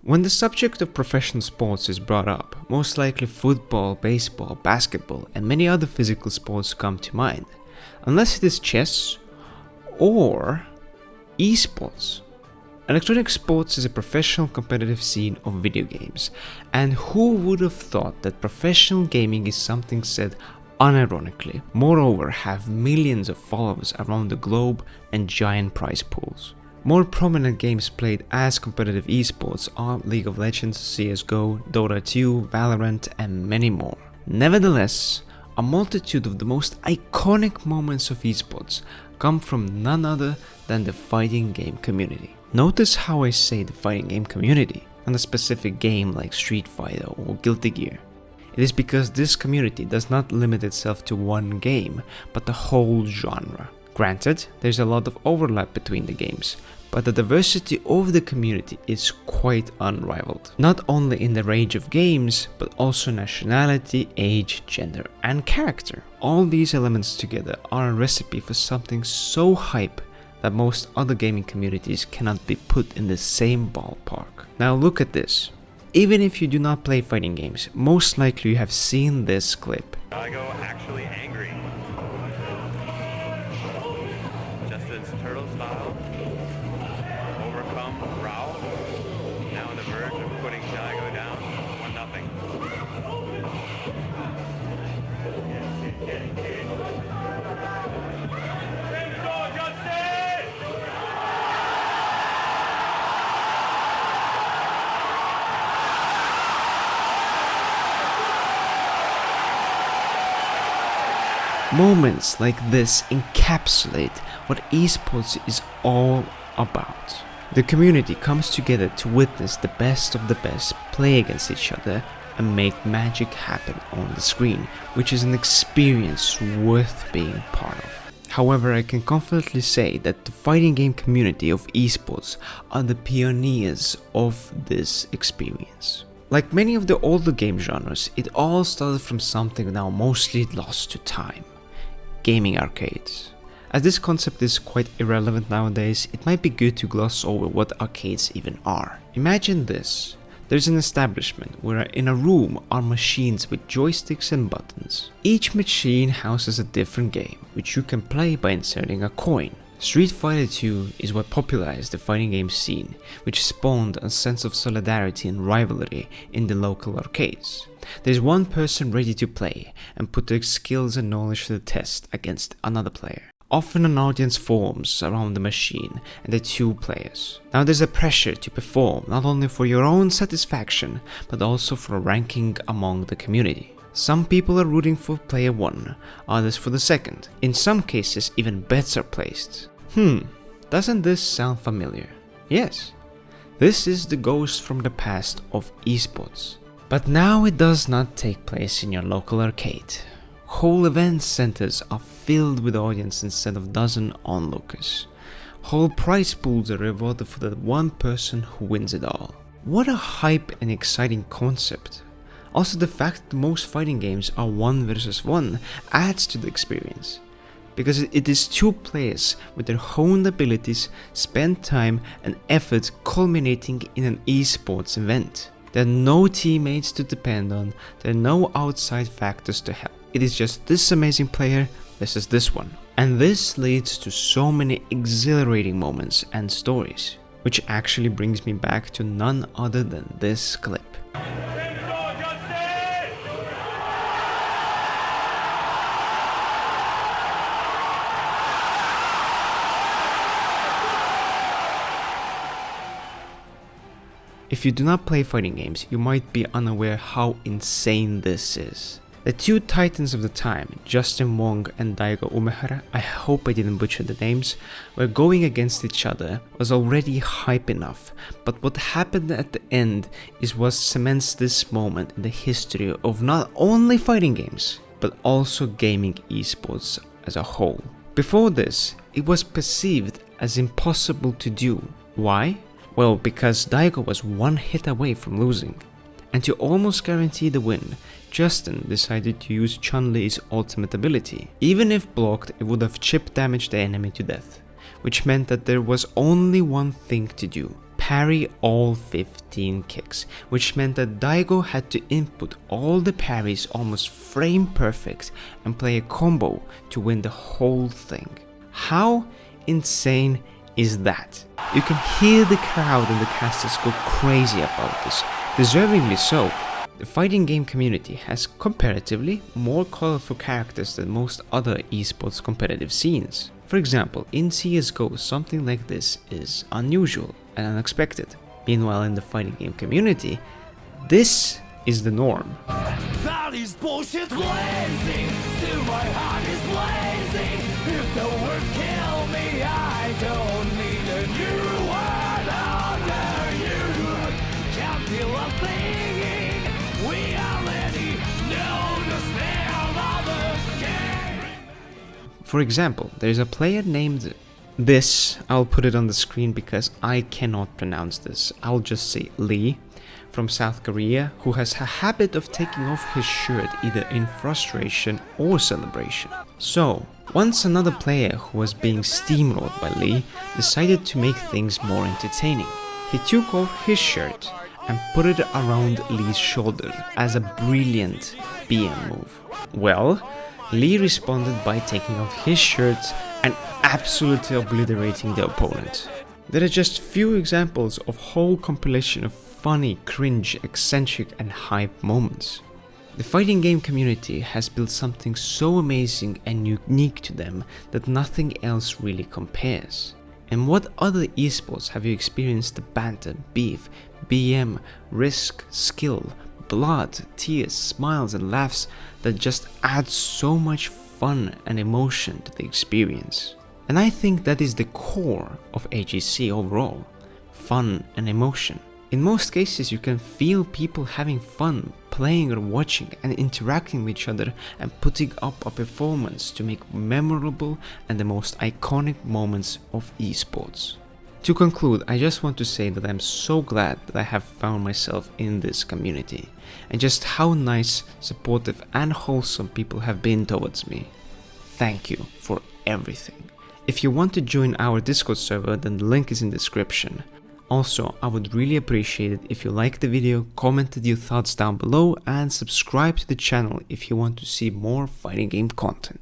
When the subject of professional sports is brought up, most likely football, baseball, basketball, and many other physical sports come to mind, unless it is chess or esports. Electronic sports is a professional competitive scene of video games, and who would have thought that professional gaming is something said unironically, moreover have millions of followers around the globe and giant prize pools. More prominent games played as competitive esports are League of Legends, CSGO, Dota 2, Valorant, and many more. Nevertheless, a multitude of the most iconic moments of esports come from none other than the fighting game community. Notice how I say the fighting game community, and a specific game like Street Fighter or Guilty Gear. It is because this community does not limit itself to one game, but the whole genre. Granted, there's a lot of overlap between the games, but the diversity of the community is quite unrivaled. Not only in the range of games, but also nationality, age, gender, and character. All these elements together are a recipe for something so hype that most other gaming communities cannot be put in the same ballpark. Now look at this. Even if you do not play fighting games, most likely you have seen this clip. Daigo actually angry. Justin's turtle style. Overcome Rao. Now on the verge of putting Daigo down 1-0. Moments like this encapsulate what esports is all about. The community comes together to witness the best of the best play against each other and make magic happen on the screen, which is an experience worth being part of. However, I can confidently say that the fighting game community of esports are the pioneers of this experience. Like many of the older game genres, it all started from something now mostly lost to time: gaming arcades. As this concept is quite irrelevant nowadays, it might be good to gloss over what arcades even are. Imagine this. There's an establishment where in a room are machines with joysticks and buttons. Each machine houses a different game, which you can play by inserting a coin. Street Fighter 2 is what popularized the fighting game scene, which spawned a sense of solidarity and rivalry in the local arcades. There's one person ready to play and put their skills and knowledge to the test against another player. Often an audience forms around the machine and the two players. Now there's a pressure to perform not only for your own satisfaction, but also for a ranking among the community. Some people are rooting for player 1, others for the second. In some cases even bets are placed. Doesn't this sound familiar? Yes, this is the ghost from the past of esports. But now it does not take place in your local arcade. Whole event centers are filled with audience instead of dozen onlookers. Whole prize pools are rewarded for that one person who wins it all. What a hype and exciting concept. Also, the fact that most fighting games are 1 versus 1 adds to the experience, because it is two players with their honed abilities spend time and effort culminating in an esports event. There are no teammates to depend on, there are no outside factors to help. It is just this amazing player versus this one. And this leads to so many exhilarating moments and stories, which actually brings me back to none other than this clip. If you do not play fighting games, you might be unaware how insane this is. The two titans of the time, Justin Wong and Daigo Umehara, I hope I didn't butcher the names, were going against each other was already hype enough, but what happened at the end is what cements this moment in the history of not only fighting games, but also gaming esports as a whole. Before this, it was perceived as impossible to do. Why? Well, because Daigo was one hit away from losing. And to almost guarantee the win, Justin decided to use Chun-Li's ultimate ability. Even if blocked, it would have chip damaged the enemy to death, which meant that there was only one thing to do: parry all 15 kicks, which meant that Daigo had to input all the parries almost frame perfect and play a combo to win the whole thing. How insane is that? You can hear the crowd and the casters go crazy about this, deservingly so. The fighting game community has comparatively more colorful characters than most other esports competitive scenes. For example, in CSGO, something like this is unusual and unexpected. Meanwhile, in the fighting game community, this is the norm. That is bullshit blazing, still my heart is blazing. If the word kill me, I don't need a new word under you. Can't feel a thing, we already know the smell of the game. For example, there's a player named this, I'll put it on the screen because I cannot pronounce this, I'll just say Lee, from South Korea, who has a habit of taking off his shirt either in frustration or celebration. So, once another player who was being steamrolled by Lee decided to make things more entertaining. He took off his shirt and put it around Lee's shoulder as a brilliant BM move. Well, Lee responded by taking off his shirt and absolutely obliterating the opponent. There are just few examples of whole compilation of funny, cringe, eccentric and hype moments. The fighting game community has built something so amazing and unique to them that nothing else really compares. And what other esports have you experienced the banter, beef, BM, risk, skill, blood, tears, smiles and laughs that just add so much fun and emotion to the experience? And I think that is the core of AGC overall, fun and emotion. In most cases you can feel people having fun, playing or watching and interacting with each other and putting up a performance to make memorable and the most iconic moments of esports. To conclude, I just want to say that I'm so glad that I have found myself in this community and just how nice, supportive and wholesome people have been towards me. Thank you for everything. If you want to join our Discord server, then the link is in the description. Also, I would really appreciate it if you liked the video, commented your thoughts down below and subscribe to the channel if you want to see more fighting game content.